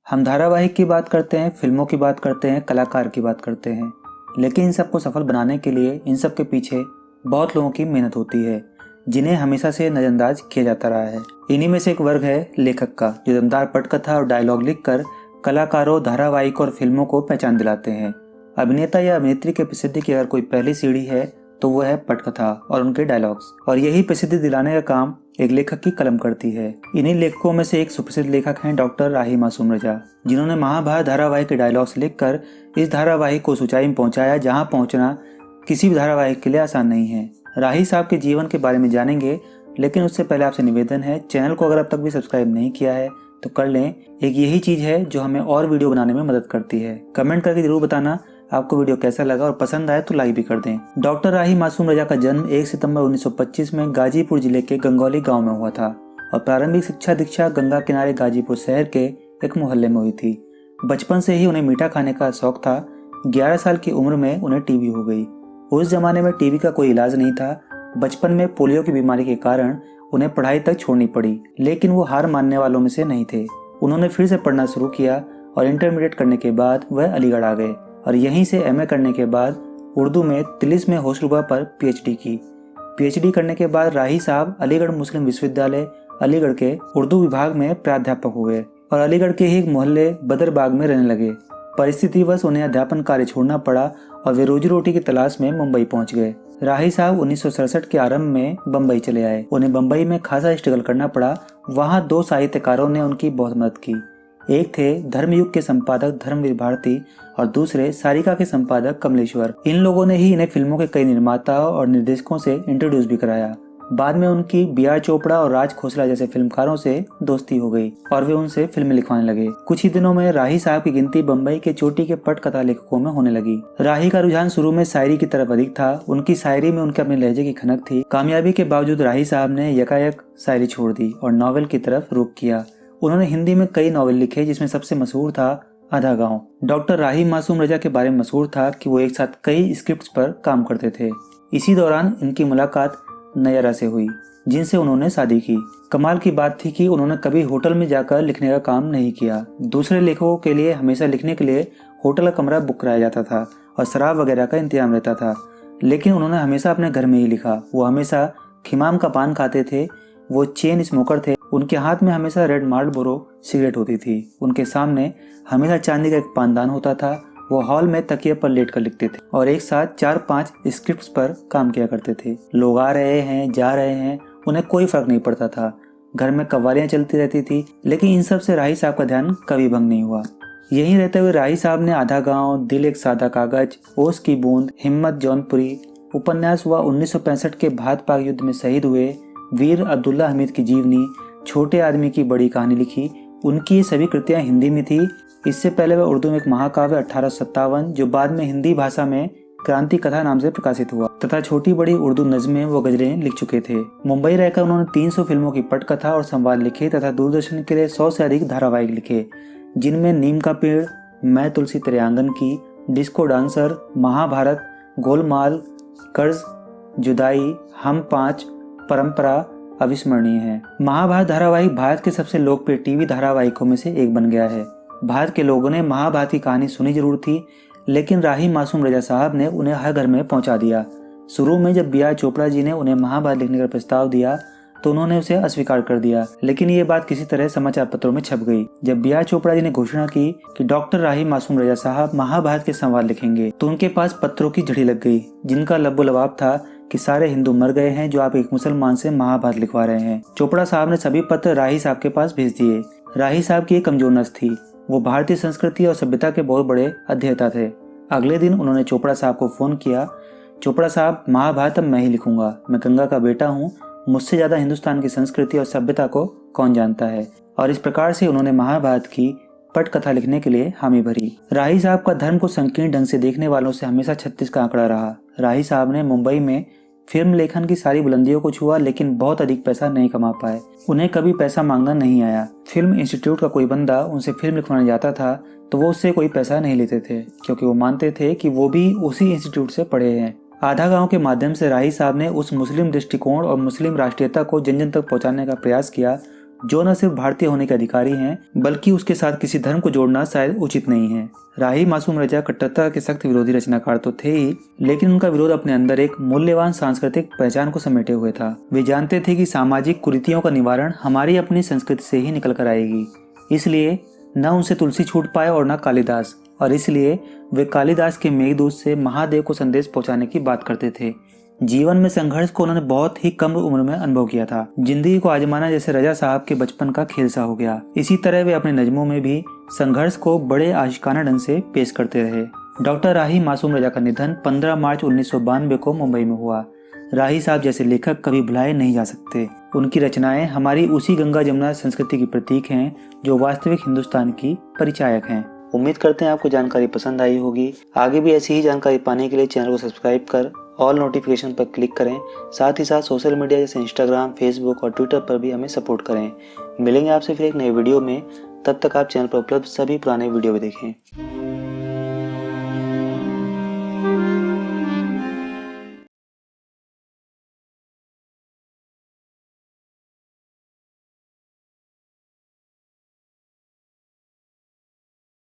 हम धारावाहिक की बात करते हैं, फिल्मों की बात करते हैं, कलाकार की बात करते हैं, लेकिन इन सबको सफल बनाने के लिए इन सब के पीछे बहुत लोगों की मेहनत होती है, जिन्हें हमेशा से नज़रअंदाज किया जाता रहा है। इन्हीं में से एक वर्ग है लेखक का, जो दमदार पटकथा और डायलॉग लिखकर कलाकारों, धारावाहिक और फिल्मों को पहचान दिलाते हैं। अभिनेता या अभिनेत्री की प्रसिद्धि की अगर कोई पहली सीढ़ी है तो वो है पटकथा और उनके डायलॉग्स, और यही प्रसिद्धि दिलाने का काम एक लेखक की कलम करती है। इन्हीं लेखकों में से एक सुप्रसिद्ध लेखक हैं डॉक्टर राही मासूम रजा, जिन्होंने महाभारत धारावाहिक के डायलॉग्स लिखकर इस धारावाहिक को ऊंचाई में पहुंचाया, जहां पहुंचना किसी भी धारावाहिक के लिए आसान नहीं है। राही साहब के जीवन के बारे में जानेंगे, लेकिन उससे पहले आपसे निवेदन है, चैनल को अगर अब तक भी सब्सक्राइब नहीं किया है तो कर लें। एक यही चीज है जो हमें और वीडियो बनाने में मदद करती है। कमेंट करके जरूर बताना आपको वीडियो कैसा लगा, और पसंद आए तो लाइक भी कर दें। डॉक्टर राही मासूम रजा का जन्म 1 सितंबर 1925 में गाजीपुर जिले के गंगौली गांव में हुआ था, और प्रारंभिक शिक्षा दीक्षा गंगा किनारे गाजीपुर शहर के एक मोहल्ले में हुई थी। बचपन से ही उन्हें मीठा खाने का शौक था। 11 साल की उम्र में उन्हें टीबी हो गई। उस जमाने में टीबी का कोई इलाज नहीं था। बचपन में पोलियो की बीमारी के कारण उन्हें पढ़ाई तक छोड़नी पड़ी, लेकिन वो हार मानने वालों में से नहीं थे। उन्होंने फिर से पढ़ना शुरू किया और इंटरमीडिएट करने के बाद वह अलीगढ़ आ गए, और यहीं से एमए करने के बाद उर्दू में तिलिस्म में होशरुबा पर पीएचडी की। पीएचडी करने के बाद राही साहब अलीगढ़ मुस्लिम विश्वविद्यालय अलीगढ़ के उर्दू विभाग में प्राध्यापक हुए और अलीगढ़ के ही एक मोहल्ले बदरबाग में रहने लगे। परिस्थितिवश उन्हें अध्यापन कार्य छोड़ना पड़ा और वे रोजी रोटी की तलाश में मुंबई पहुंच गए। राही साहब 1967 के आरंभ में बम्बई चले आए। उन्हें बम्बई में खासा स्ट्रगल करना पड़ा। वहां 2 साहित्यकारों ने उनकी बहुत मदद की। एक थे धर्मयुग के संपादक धर्मवीर भारती और दूसरे सारिका के संपादक कमलेश्वर। इन लोगों ने ही इन्हें फिल्मों के कई निर्माताओं और निर्देशकों से इंट्रोड्यूस भी कराया। बाद में उनकी बी.आर. चोपड़ा और राज खोसला जैसे फिल्मकारों से दोस्ती हो गई और वे उनसे फिल्में लिखवाने लगे। कुछ ही दिनों में राही साहब की गिनती बम्बई के चोटी के पटकथा लेखकों में होने लगी। राही का रुझान शुरू में शायरी की तरफ अधिक था। उनकी शायरी में उनके अपने लहजे की खनक थी। कामयाबी के बावजूद राही साहब ने यकायक शायरी छोड़ दी और नॉवेल की तरफ रुख किया। उन्होंने हिंदी में कई नॉवेल लिखे, जिसमें सबसे मशहूर था आधा गांव। डॉक्टर राही मासूम रजा के बारे में मशहूर था कि वो एक साथ कई स्क्रिप्ट्स पर काम करते थे। इसी दौरान इनकी मुलाकात नयरा से हुई, जिनसे उन्होंने शादी की। कमाल की बात थी कि उन्होंने कभी होटल में जाकर लिखने का काम नहीं किया। दूसरे लेखकों के लिए हमेशा लिखने के लिए होटल का कमरा बुक कराया जाता था और शराब वगैरह का इंतजाम रहता था, लेकिन उन्होंने हमेशा अपने घर में ही लिखा। वो हमेशा खिमाम का पान खाते थे। वो चेन स्मोकर थे। उनके हाथ में हमेशा रेड मार्लबोरो सिगरेट होती थी। उनके सामने हमेशा चांदी का एक पानदान होता था। वो हॉल में तकिए पर लेट कर लिखते थे और एक साथ 4-5 स्क्रिप्ट्स पर काम किया करते थे। लोग आ रहे हैं, जा रहे हैं, उन्हें कोई फर्क नहीं पड़ता था। घर में कव्वालियां चलती रहती थी, लेकिन इन सब से राही साहब का ध्यान कभी भंग नहीं हुआ। यहीं रहते हुए राही साहब ने आधा गांव, दिल एक सादा कागज, ओस की बूंद, हिम्मत जौनपुरी उपन्यास हुआ, 1965 के भारत पाक युद्ध में शहीद हुए वीर अब्दुल्ला हमीद की जीवनी, छोटे आदमी की बड़ी कहानी लिखी। उनकी ये सभी कृतियां हिंदी में थी। इससे पहले वह उर्दू में एक महाकाव्य 1857, जो बाद में हिंदी भाषा में क्रांति कथा नाम से प्रकाशित हुआ, तथा छोटी बड़ी उर्दू नज़में व गजलें लिख चुके थे। मुंबई रहकर उन्होंने 300 फिल्मों की पटकथा और संवाद लिखे तथा दूरदर्शन के लिए 100 से अधिक धारावाहिक लिखे, जिनमें नीम का पेड़, मैं तुलसी तेरे आंगन की, डिस्को डांसर, महाभारत, गोलमाल, कर्ज, जुदाई, हम 5, परंपरा अविस्मरणीय है। महाभारत धारावाहिक भारत के सबसे लोकप्रिय टीवी धारावाहिकों में से एक बन गया है। भारत के लोगों ने महाभारत की कहानी सुनी जरूर थी, लेकिन राही मासूम रजा साहब ने उन्हें हर घर में पहुंचा दिया। शुरू में जब बी.आर. चोपड़ा जी ने उन्हें महाभारत लिखने का प्रस्ताव दिया तो उन्होंने उसे अस्वीकार कर दिया, लेकिन ये बात किसी तरह समाचार पत्रों में छप गई। जब बी.आर. चोपड़ा जी ने घोषणा की कि डॉक्टर राही मासूम रजा साहब महाभारत के संवाद लिखेंगे, तो उनके पास पत्रों की झड़ी लग गई, जिनका लबोलबाब था कि सारे हिंदू मर गए हैं जो आप एक मुसलमान से महाभारत लिखवा रहे हैं। चोपड़ा साहब ने सभी पत्र राही साहब के पास भेज दिए। राही साहब की एक कमजोर नस थी। वो भारतीय संस्कृति और सभ्यता के बहुत बड़े अध्येता थे। अगले दिन उन्होंने चोपड़ा साहब को फोन किया, चोपड़ा साहब, महाभारत अब मैं ही लिखूंगा। मैं गंगा का बेटा हूँ। मुझसे ज्यादा हिंदुस्तान की संस्कृति और सभ्यता को कौन जानता है। और इस प्रकार से उन्होंने महाभारत की पटकथा लिखने के लिए हामी भरी। राही साहब का धर्म को संकीर्ण ढंग से देखने वालों से हमेशा 36 का आंकड़ा रहा। राही साहब ने मुंबई में फिल्म लेखन की सारी बुलंदियों को छुआ, लेकिन बहुत अधिक पैसा नहीं कमा पाए। उन्हें कभी पैसा मांगना नहीं आया। फिल्म इंस्टीट्यूट का कोई बंदा उनसे फिल्म लिखवाने जाता था तो वो उससे कोई पैसा नहीं लेते थे, क्योंकि वो मानते थे कि वो भी उसी इंस्टीट्यूट से पढ़े हैं। आधा गांव के माध्यम से राही साहब ने उस मुस्लिम दृष्टिकोण और मुस्लिम राष्ट्रीयता को जन जन तक पहुंचाने का प्रयास किया जो न सिर्फ भारतीय होने के अधिकारी हैं, बल्कि उसके साथ किसी धर्म को जोड़ना शायद उचित नहीं है। राही मासूम रजा कट्टरता के सख्त विरोधी रचनाकार तो थे ही, लेकिन उनका विरोध अपने अंदर एक मूल्यवान सांस्कृतिक पहचान को समेटे हुए था। वे जानते थे कि सामाजिक कुरीतियों का निवारण हमारी अपनी संस्कृति से ही निकल कर आएगी। इसलिए न उनसे तुलसी छूट पाए और न कालिदास, और इसलिए वे कालिदास के मेघदूत से महादेव को संदेश पहुंचाने की बात करते थे। जीवन में संघर्ष को उन्होंने बहुत ही कम उम्र में अनुभव किया था। जिंदगी को आजमाना जैसे रजा साहब के बचपन का खेल सा हो गया। इसी तरह वे अपने नज़मों में भी संघर्ष को बड़े आशिकाना ढंग से पेश करते रहे। डॉक्टर राही मासूम रजा का निधन 15 मार्च 1992 को मुंबई में हुआ। राही साहब जैसे लेखक कभी भुलाए नहीं जा सकते। उनकी रचनाएं हमारी उसी गंगा जमुना संस्कृति की प्रतीक हैं जो वास्तविक हिंदुस्तान की परिचायक हैं। उम्मीद करते हैं आपको जानकारी पसंद आई होगी। आगे भी ऐसी ही जानकारी पाने के लिए चैनल को सब्सक्राइब कर ऑल नोटिफिकेशन पर क्लिक करें। साथ ही साथ सोशल मीडिया जैसे इंस्टाग्राम, फेसबुक और ट्विटर पर भी हमें सपोर्ट करें। मिलेंगे आपसे फिर एक नए वीडियो में। तब तक आप चैनल पर उपलब्ध सभी पुराने वीडियो भी देखें।